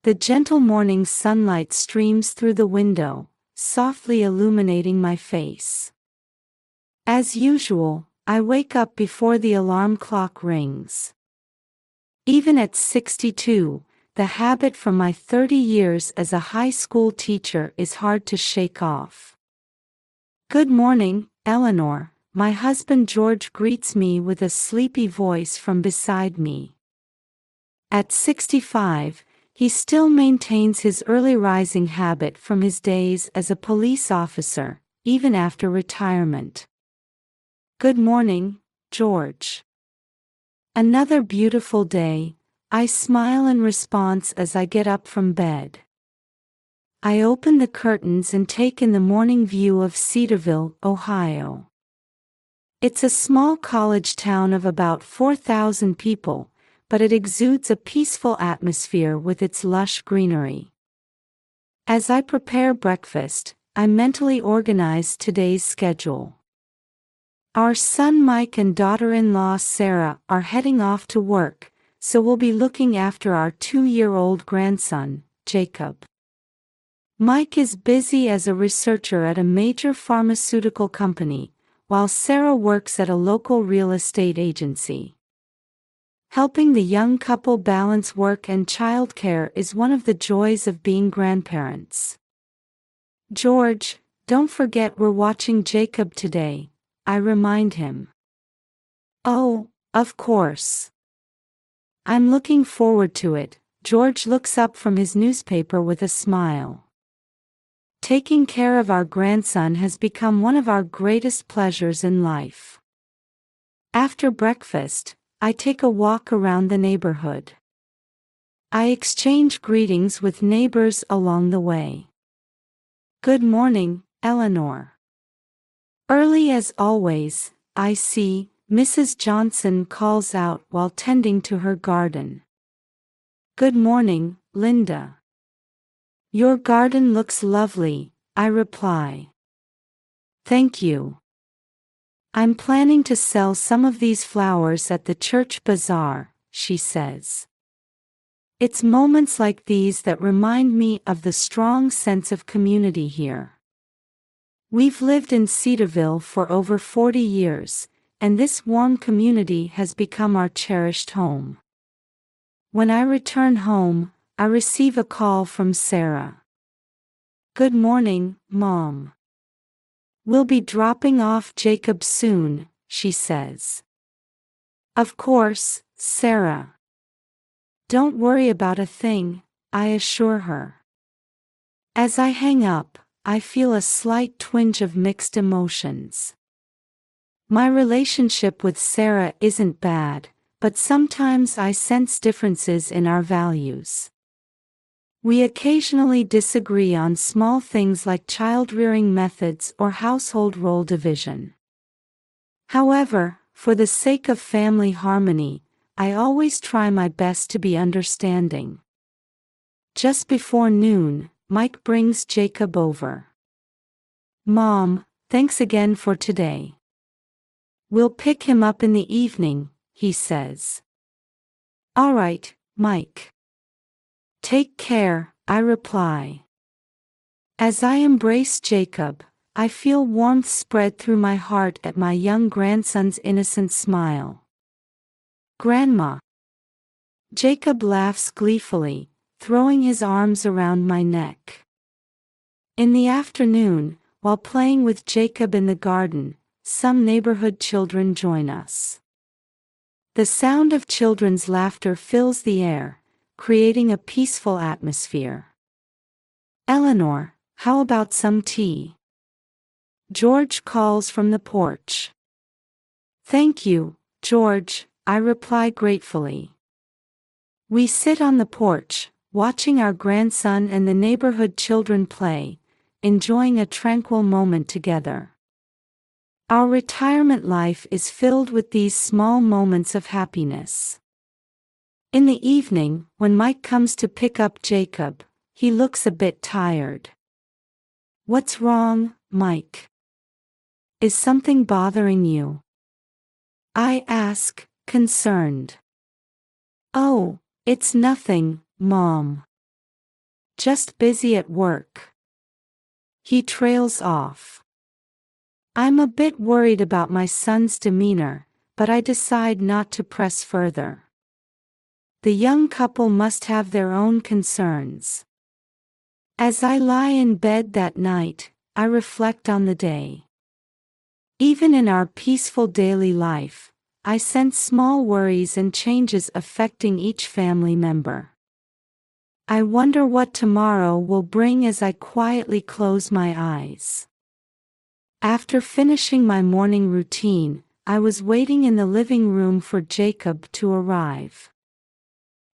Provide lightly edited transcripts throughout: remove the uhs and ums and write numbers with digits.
The gentle morning sunlight streams through the window, softly illuminating my face. As usual, I wake up before the alarm clock rings. Even at 62, the habit from my 30 years as a high school teacher is hard to shake off. "Good morning, Eleanor," my husband George greets me with a sleepy voice from beside me. At 65, he still maintains his early rising habit from his days as a police officer, even after retirement. "Good morning, George." "Another beautiful day," I smile in response as I get up from bed. I open the curtains and take in the morning view of Cedarville, Ohio. It's a small college town of about 4,000 people, but it exudes a peaceful atmosphere with its lush greenery. As I prepare breakfast, I mentally organize today's schedule. Our son Mike and daughter-in-law Sarah are heading off to work, so we'll be looking after our 2-year-old grandson, Jacob. Mike is busy as a researcher at a major pharmaceutical company, while Sarah works at a local real estate agency. Helping the young couple balance work and childcare is one of the joys of being grandparents. "George, don't forget we're watching Jacob today," I remind him. "Oh, of course. I'm looking forward to it." George looks up from his newspaper with a smile. Taking care of our grandson has become one of our greatest pleasures in life. After breakfast, I take a walk around the neighborhood. I exchange greetings with neighbors along the way. "Good morning, Eleanor." Early as always, I see, Mrs. Johnson calls out while tending to her garden. "Good morning, Linda." "Your garden looks lovely," I reply. "Thank you. I'm planning to sell some of these flowers at the church bazaar," she says. It's moments like these that remind me of the strong sense of community here. We've lived in Cedarville for over 40 years, and this warm community has become our cherished home. When I return home, I receive a call from Sarah. "Good morning, Mom. We'll be dropping off Jacob soon," she says. "Of course, Sarah. Don't worry about a thing," I assure her. As I hang up, I feel a slight twinge of mixed emotions. My relationship with Sarah isn't bad, but sometimes I sense differences in our values. We occasionally disagree on small things like child-rearing methods or household role division. However, for the sake of family harmony, I always try my best to be understanding. Just before noon, Mike brings Jacob over. "Mom, thanks again for today. We'll pick him up in the evening," he says. "All right, Mike. Take care," I reply. As I embrace Jacob, I feel warmth spread through my heart at my young grandson's innocent smile. "Grandma." Jacob laughs gleefully, throwing his arms around my neck. In the afternoon, while playing with Jacob in the garden, some neighborhood children join us. The sound of children's laughter fills the air, creating a peaceful atmosphere. "Eleanor, how about some tea?" George calls from the porch. "Thank you, George," I reply gratefully. We sit on the porch, watching our grandson and the neighborhood children play, enjoying a tranquil moment together. Our retirement life is filled with these small moments of happiness. In the evening, when Mike comes to pick up Jacob, he looks a bit tired. "What's wrong, Mike? Is something bothering you?" I ask, concerned. "Oh, it's nothing, Mom. just busy at work." He trails off. I'm a bit worried about my son's demeanor, but I decide not to press further. The young couple must have their own concerns. As I lie in bed that night, I reflect on the day. Even in our peaceful daily life, I sense small worries and changes affecting each family member. I wonder what tomorrow will bring as I quietly close my eyes. After finishing my morning routine, I was waiting in the living room for Jacob to arrive.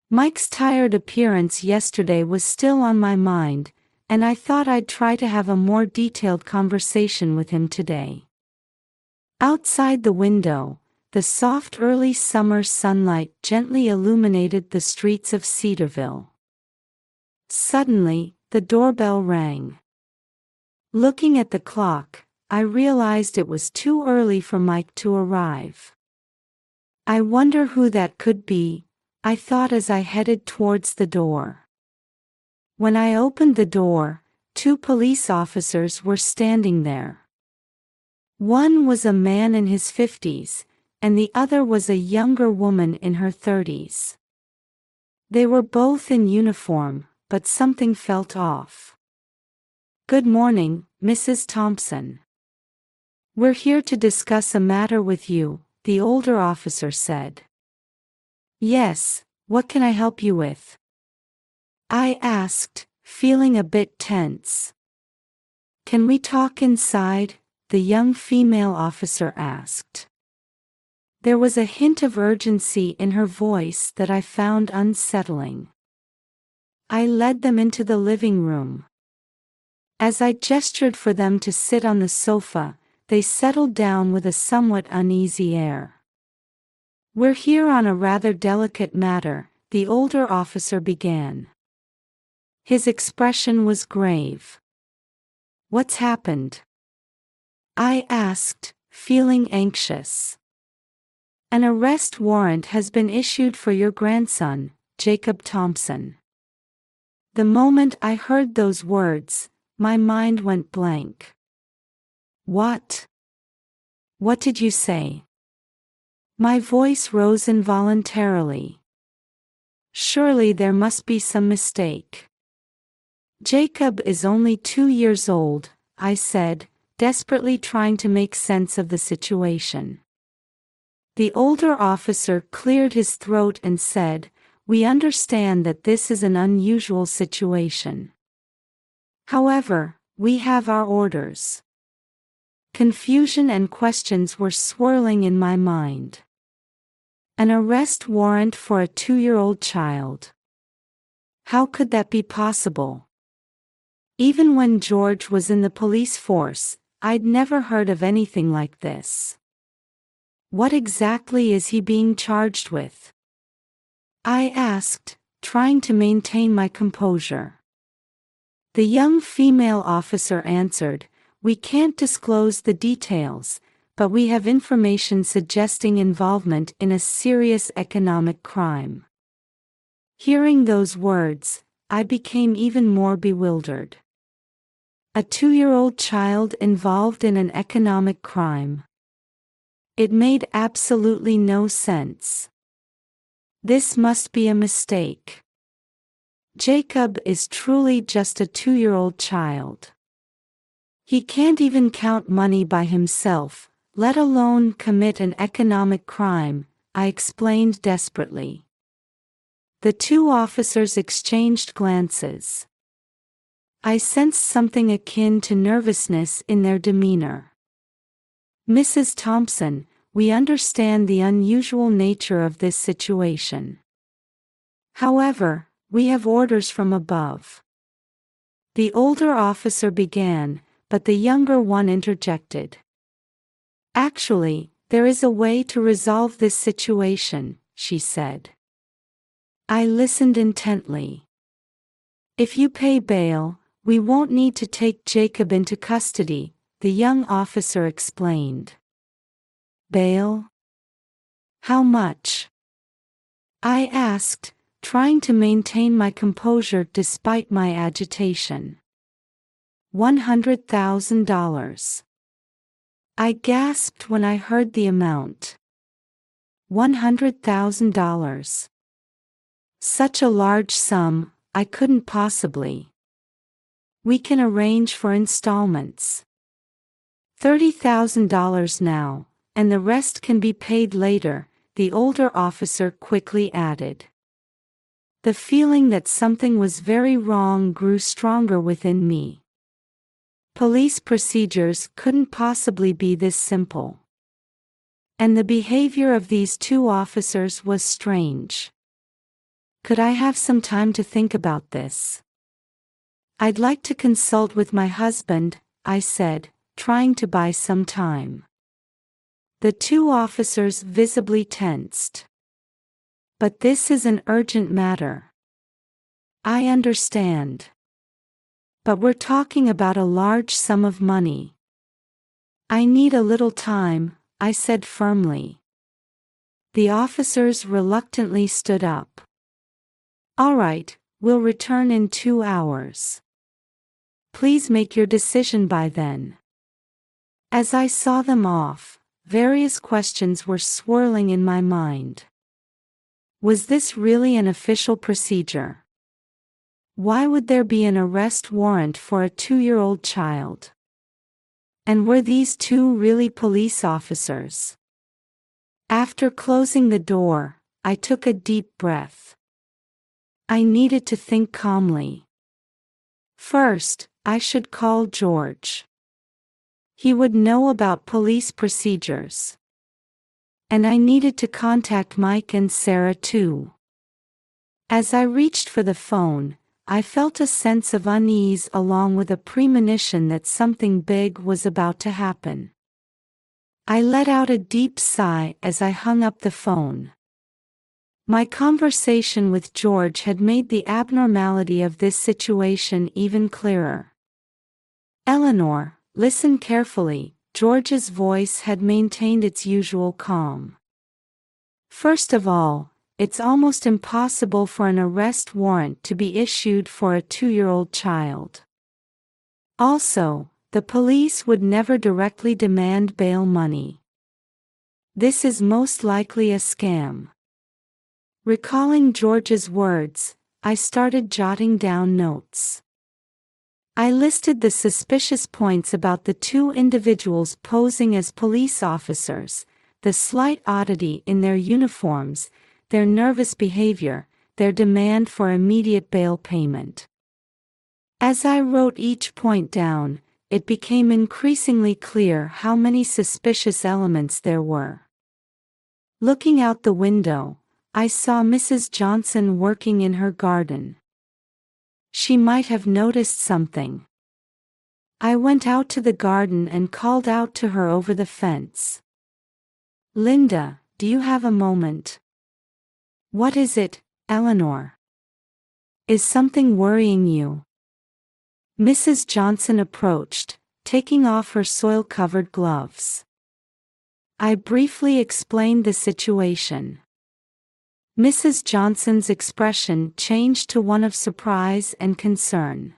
Mike's tired appearance yesterday was still on my mind, and I thought I'd try to have a more detailed conversation with him today. Outside the window, the soft early summer sunlight gently illuminated the streets of Cedarville. Suddenly, the doorbell rang. Looking at the clock, I realized it was too early for Mike to arrive. I wonder who that could be, I thought as I headed towards the door. When I opened the door, 2 police officers were standing there. One was a man in his 50s, and the other was a younger woman in her 30s. They were both in uniform, but something felt off. "Good morning, Mrs. Thompson. We're here to discuss a matter with you," the older officer said. "Yes, what can I help you with?" I asked, feeling a bit tense. "Can we talk inside?" the young female officer asked. There was a hint of urgency in her voice that I found unsettling. I led them into the living room. As I gestured for them to sit on the sofa, they settled down with a somewhat uneasy air. "We're here on a rather delicate matter," the older officer began. His expression was grave. "What's happened?" I asked, feeling anxious. "An arrest warrant has been issued for your grandson, Jacob Thompson." The moment I heard those words, my mind went blank. "What? What did you say?" My voice rose involuntarily. Surely there must be some mistake. "Jacob is only 2 years old," I said, desperately trying to make sense of the situation. The older officer cleared his throat and said, "We understand that this is an unusual situation. However, we have our orders." Confusion and questions were swirling in my mind. An arrest warrant for a 2-year-old child. How could that be possible? Even when George was in the police force, I'd never heard of anything like this. What exactly is he being charged with? I asked, trying to maintain my composure. The young female officer answered, "We can't disclose the details, but we have information suggesting involvement in a serious economic crime." Hearing those words, I became even more bewildered. A 2-year-old child involved in an economic crime. It made absolutely no sense. This must be a mistake. Jacob is truly just a 2-year-old child. He can't even count money by himself, let alone commit an economic crime, I explained desperately. The 2 officers exchanged glances. I sensed something akin to nervousness in their demeanor. "Mrs. Thompson, we understand the unusual nature of this situation. However, we have orders from above." The older officer began, but the younger one interjected. "Actually, there is a way to resolve this situation," she said. I listened intently. "If you pay bail, we won't need to take Jacob into custody," the young officer explained. "Bail? How much?" I asked, trying to maintain my composure despite my agitation. $100,000. I gasped when I heard the amount. $100,000. Such a large sum, I couldn't possibly. We can arrange for installments. $30,000 now, and the rest can be paid later, the older officer quickly added. The feeling that something was very wrong grew stronger within me. Police procedures couldn't possibly be this simple. And the behavior of these two officers was strange. Could I have some time to think about this? I'd like to consult with my husband, I said, trying to buy some time. The two officers visibly tensed. But this is an urgent matter. I understand. But we're talking about a large sum of money. I need a little time, I said firmly. The officers reluctantly stood up. All right, we'll return in 2 hours. Please make your decision by then. As I saw them off, various questions were swirling in my mind. Was this really an official procedure? Why would there be an arrest warrant for a 2-year-old child? And were these two really police officers? After closing the door, I took a deep breath. I needed to think calmly. First, I should call George. He would know about police procedures. And I needed to contact Mike and Sarah too. As I reached for the phone, I felt a sense of unease along with a premonition that something big was about to happen. I let out a deep sigh as I hung up the phone. My conversation with George had made the abnormality of this situation even clearer. Eleanor, listen carefully. George's voice had maintained its usual calm. First of all, it's almost impossible for an arrest warrant to be issued for a 2-year-old child. Also, the police would never directly demand bail money. This is most likely a scam. Recalling George's words, I started jotting down notes. I listed the suspicious points about the two individuals posing as police officers, the slight oddity in their uniforms, their nervous behavior, their demand for immediate bail payment. As I wrote each point down, it became increasingly clear how many suspicious elements there were. Looking out the window, I saw Mrs. Johnson working in her garden. She might have noticed something. I went out to the garden and called out to her over the fence. Linda, do you have a moment? What is it, Eleanor? Is something worrying you? Mrs. Johnson approached, taking off her soil-covered gloves. I briefly explained the situation. Mrs. Johnson's expression changed to one of surprise and concern.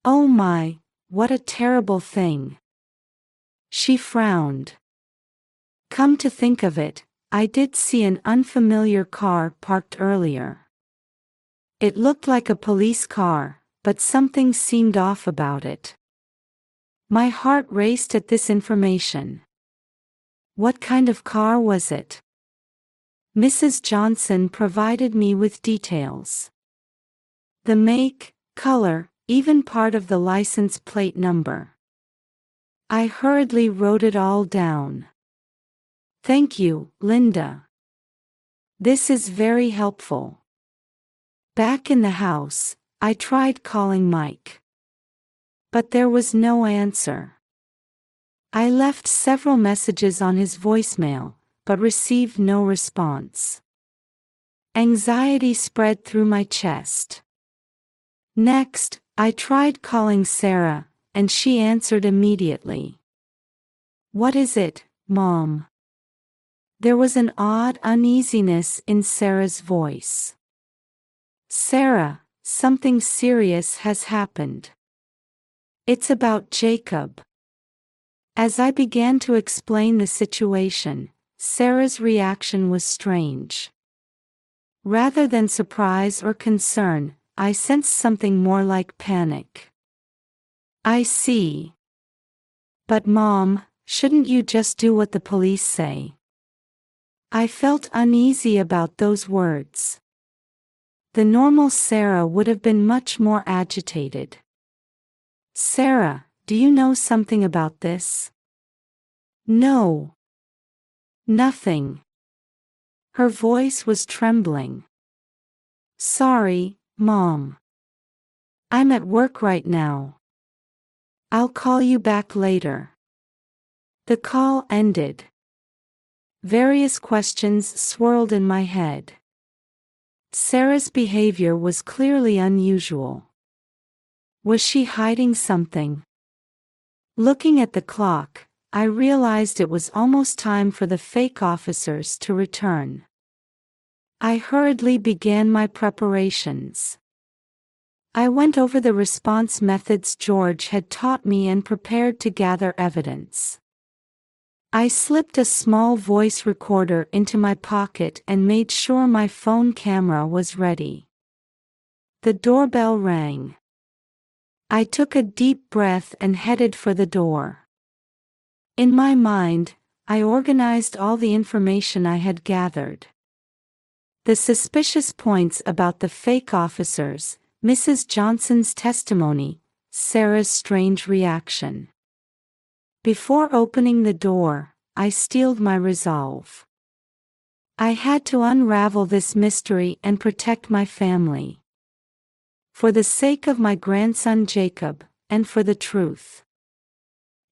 Oh my, what a terrible thing. She frowned. Come to think of it, I did see an unfamiliar car parked earlier. It looked like a police car, but something seemed off about it. My heart raced at this information. What kind of car was it? Mrs. Johnson provided me with details. The make, color, even part of the license plate number. I hurriedly wrote it all down. Thank you, Linda. This is very helpful. Back in the house, I tried calling Mike. But there was no answer. I left several messages on his voicemail, but received no response. Anxiety spread through my chest. Next, I tried calling Sarah, and she answered immediately. What is it, Mom? There was an odd uneasiness in Sarah's voice. Sarah, something serious has happened. It's about Jacob. As I began to explain the situation, Sarah's reaction was strange. Rather than surprise or concern, I sensed something more like panic. I see. But Mom, shouldn't you just do what the police say? I felt uneasy about those words. The normal Sarah would have been much more agitated. Sarah, do you know something about this? No. Nothing. Her voice was trembling. Sorry, Mom. I'm at work right now. I'll call you back later. The call ended. Various questions swirled in my head. Sarah's behavior was clearly unusual. Was she hiding something? Looking at the clock, I realized it was almost time for the fake officers to return. I hurriedly began my preparations. I went over the response methods George had taught me and prepared to gather evidence. I slipped a small voice recorder into my pocket and made sure my phone camera was ready. The doorbell rang. I took a deep breath and headed for the door. In my mind, I organized all the information I had gathered. The suspicious points about the fake officers, Mrs. Johnson's testimony, Sarah's strange reaction. Before opening the door, I steeled my resolve. I had to unravel this mystery and protect my family. For the sake of my grandson Jacob, and for the truth.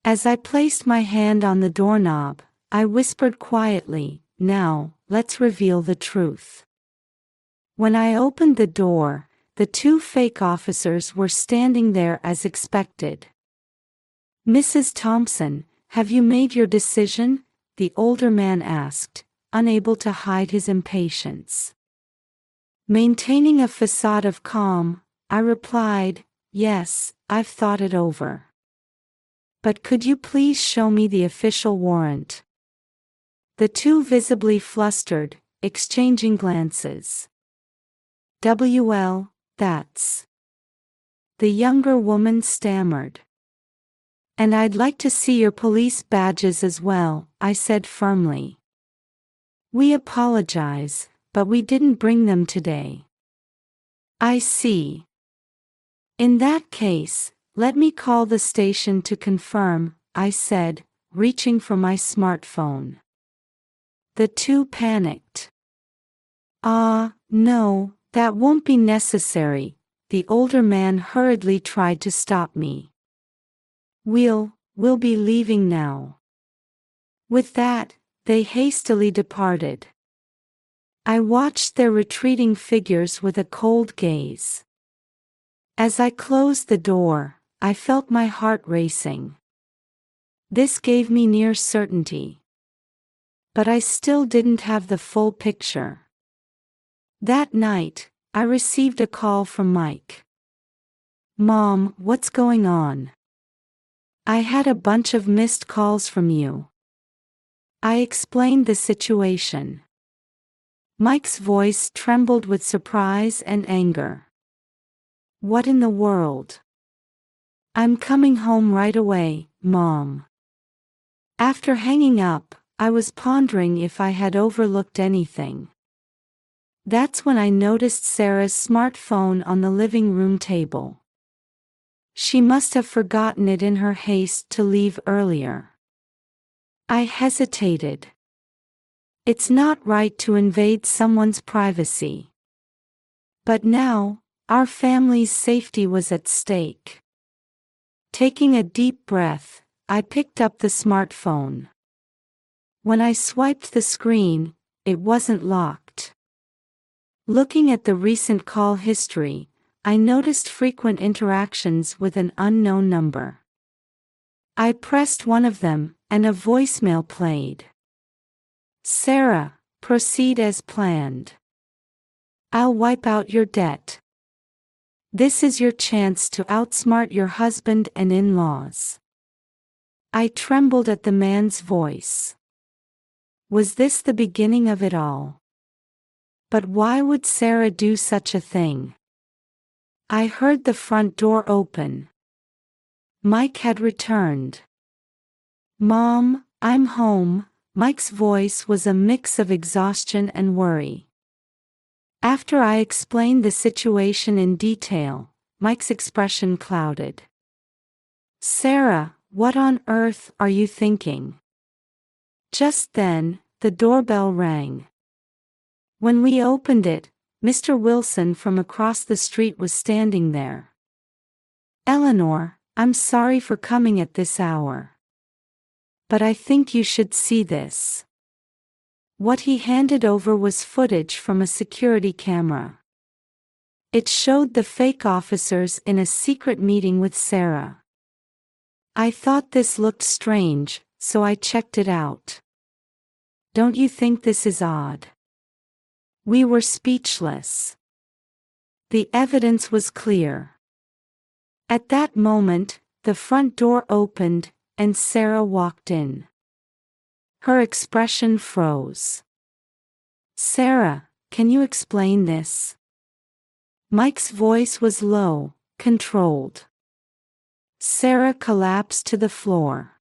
As I placed my hand on the doorknob, I whispered quietly, "Now, let's reveal the truth." When I opened the door, the two fake officers were standing there as expected. "Mrs. Thompson, have you made your decision?" the older man asked, unable to hide his impatience. Maintaining a facade of calm, I replied, "Yes, I've thought it over. But could you please show me the official warrant?" The two visibly flustered, exchanging glances. "Well, that's..." The younger woman stammered. "And I'd like to see your police badges as well," I said firmly. "We apologize, but we didn't bring them today." "I see. In that case, let me call the station to confirm," I said, reaching for my smartphone. The two panicked. No, that won't be necessary," the older man hurriedly tried to stop me. We'll be leaving now." With that, they hastily departed. I watched their retreating figures with a cold gaze. As I closed the door, I felt my heart racing. This gave me near certainty. But I still didn't have the full picture. That night, I received a call from Mike. "Mom, what's going on? I had a bunch of missed calls from you." I explained the situation. Mike's voice trembled with surprise and anger. "What in the world?" "I'm coming home right away, Mom." After hanging up, I was pondering if I had overlooked anything. That's when I noticed Sarah's smartphone on the living room table. She must have forgotten it in her haste to leave earlier. I hesitated. It's not right to invade someone's privacy. But now, our family's safety was at stake. Taking a deep breath, I picked up the smartphone. When I swiped the screen, it wasn't locked. Looking at the recent call history, I noticed frequent interactions with an unknown number. I pressed one of them, and a voicemail played. "Sarah, proceed as planned. I'll wipe out your debt. This is your chance to outsmart your husband and in-laws." I trembled at the man's voice. Was this the beginning of it all? But why would Sarah do such a thing? I heard the front door open. Mike had returned. "Mom, I'm home." Mike's voice was a mix of exhaustion and worry. After I explained the situation in detail, Mike's expression clouded. "Sarah, what on earth are you thinking?" Just then, the doorbell rang. When we opened it, Mr. Wilson from across the street was standing there. "Eleanor, I'm sorry for coming at this hour. But I think you should see this." What he handed over was footage from a security camera. It showed the fake officers in a secret meeting with Sarah. I thought this looked strange, so I checked it out. Don't you think this is odd? We were speechless. The evidence was clear. At that moment, the front door opened, and Sarah walked in. Her expression froze. "Sarah, can you explain this?" Mike's voice was low, controlled. Sarah collapsed to the floor.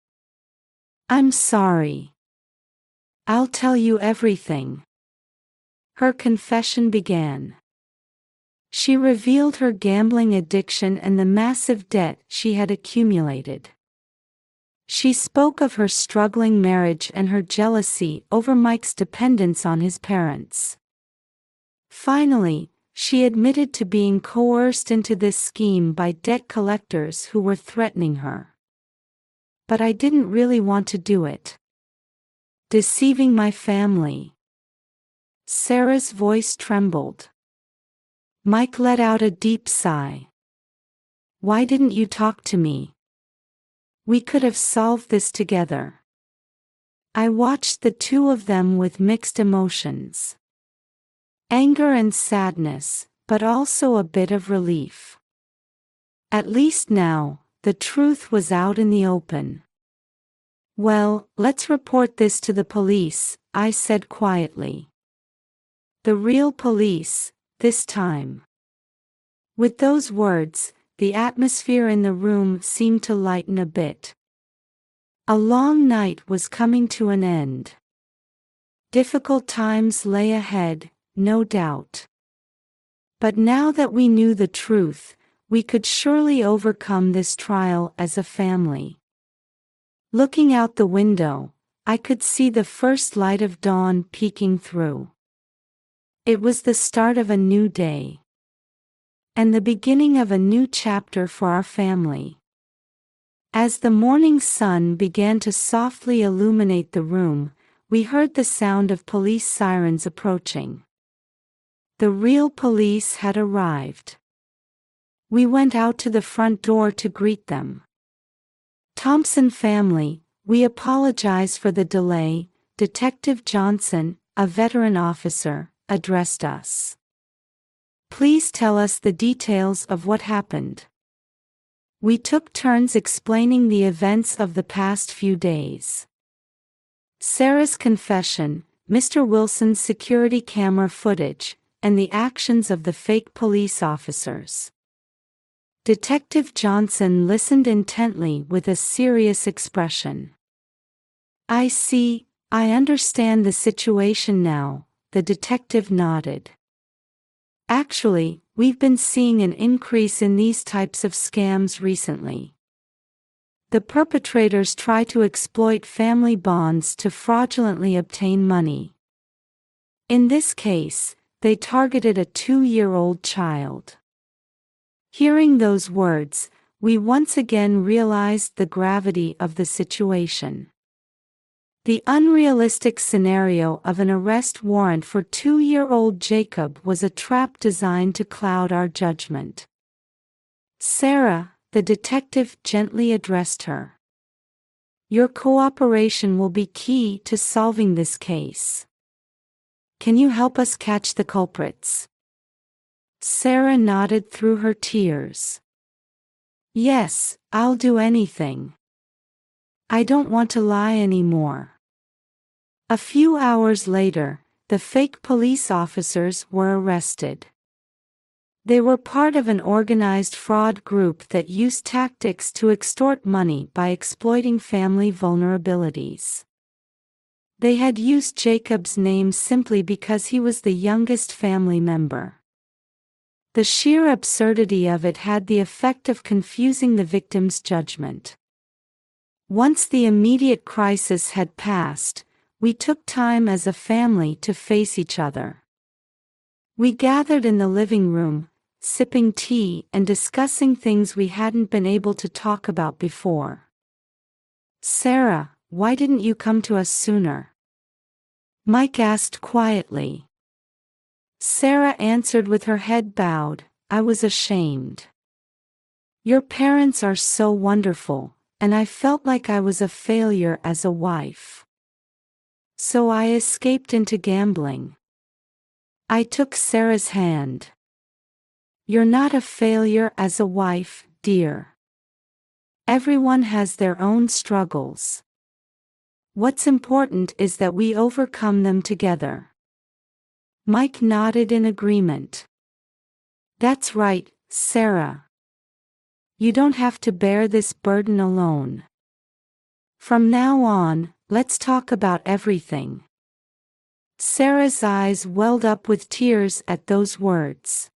"I'm sorry. I'll tell you everything." Her confession began. She revealed her gambling addiction and the massive debt she had accumulated. She spoke of her struggling marriage and her jealousy over Mike's dependence on his parents. Finally, she admitted to being coerced into this scheme by debt collectors who were threatening her. "But I didn't really want to do it. Deceiving my family." Sarah's voice trembled. Mike let out a deep sigh. "Why didn't you talk to me? We could have solved this together." I watched the two of them with mixed emotions. Anger and sadness, but also a bit of relief. At least now, the truth was out in the open. "Well, let's report this to the police," I said quietly. "The real police, this time." With those words, the atmosphere in the room seemed to lighten a bit. A long night was coming to an end. Difficult times lay ahead, no doubt. But now that we knew the truth, we could surely overcome this trial as a family. Looking out the window, I could see the first light of dawn peeking through. It was the start of a new day. And the beginning of a new chapter for our family. As the morning sun began to softly illuminate the room, we heard the sound of police sirens approaching. The real police had arrived. We went out to the front door to greet them. "Thompson family, we apologize for the delay," Detective Johnson, a veteran officer, addressed us. "Please tell us the details of what happened." We took turns explaining the events of the past few days. Sarah's confession, Mr. Wilson's security camera footage, and the actions of the fake police officers. Detective Johnson listened intently with a serious expression. "I see, I understand the situation now," the detective nodded. "Actually, we've been seeing an increase in these types of scams recently. The perpetrators try to exploit family bonds to fraudulently obtain money. In this case, they targeted a 2-year-old child." Hearing those words, we once again realized the gravity of the situation. The unrealistic scenario of an arrest warrant for 2-year-old Jacob was a trap designed to cloud our judgment. "Sarah," the detective gently addressed her. "Your cooperation will be key to solving this case. Can you help us catch the culprits?" Sarah nodded through her tears. Yes, I'll do anything. I don't want to lie anymore. A few hours later, the fake police officers were arrested. They were part of an organized fraud group that used tactics to extort money by exploiting family vulnerabilities. They had used Jacob's name simply because he was the youngest family member. The sheer absurdity of it had the effect of confusing the victim's judgment. Once the immediate crisis had passed, we took time as a family to face each other. We gathered in the living room, sipping tea and discussing things we hadn't been able to talk about before. Sarah, why didn't you come to us sooner? Mike asked quietly. Sarah answered with her head bowed, I was ashamed. Your parents are so wonderful, and I felt like I was a failure as a wife. So I escaped into gambling. I took Sarah's hand. You're not a failure as a wife, dear. Everyone has their own struggles. What's important is that we overcome them together. Mike nodded in agreement. That's right, Sarah. You don't have to bear this burden alone. From now on, let's talk about everything. Sarah's eyes welled up with tears at those words.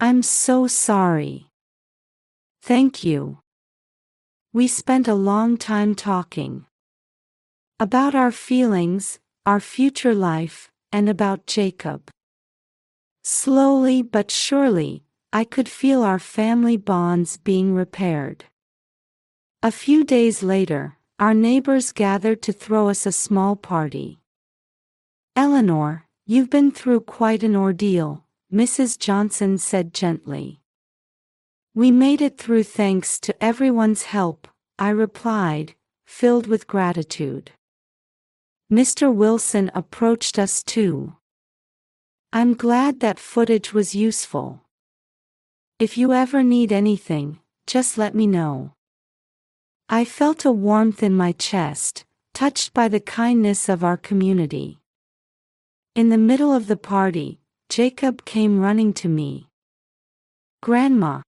I'm so sorry. Thank you. We spent a long time talking. About our feelings, our future life, and about Jacob. Slowly but surely, I could feel our family bonds being repaired. A few days later, our neighbors gathered to throw us a small party. Eleanor, you've been through quite an ordeal, Mrs. Johnson said gently. We made it through thanks to everyone's help, I replied, filled with gratitude. Mr. Wilson approached us too. I'm glad that footage was useful. If you ever need anything, just let me know. I felt a warmth in my chest, touched by the kindness of our community. In the middle of the party, Jacob came running to me. Grandma.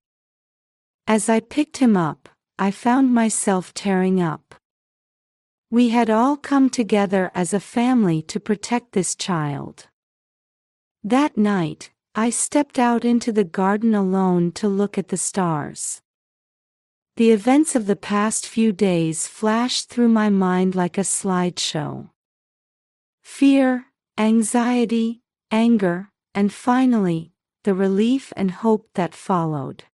As I picked him up, I found myself tearing up. We had all come together as a family to protect this child. That night, I stepped out into the garden alone to look at the stars. The events of the past few days flashed through my mind like a slideshow. Fear, anxiety, anger, and finally, the relief and hope that followed.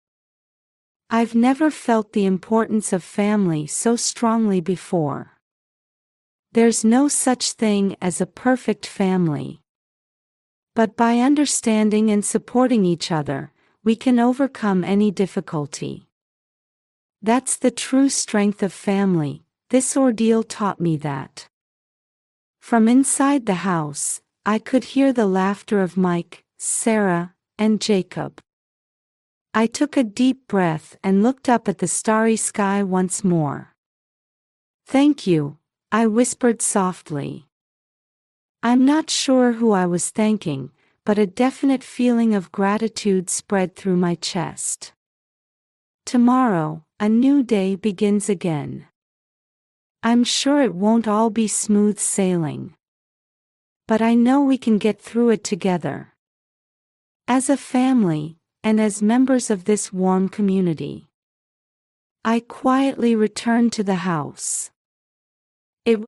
I've never felt the importance of family so strongly before. There's no such thing as a perfect family. But by understanding and supporting each other, we can overcome any difficulty. That's the true strength of family. This ordeal taught me that. From inside the house, I could hear the laughter of Mike, Sarah, and Jacob. I took a deep breath and looked up at the starry sky once more. Thank you, I whispered softly. I'm not sure who I was thanking, but a definite feeling of gratitude spread through my chest. Tomorrow, a new day begins again. I'm sure it won't all be smooth sailing. But I know we can get through it together. As a family, and as members of this warm community. I quietly returned to the house. It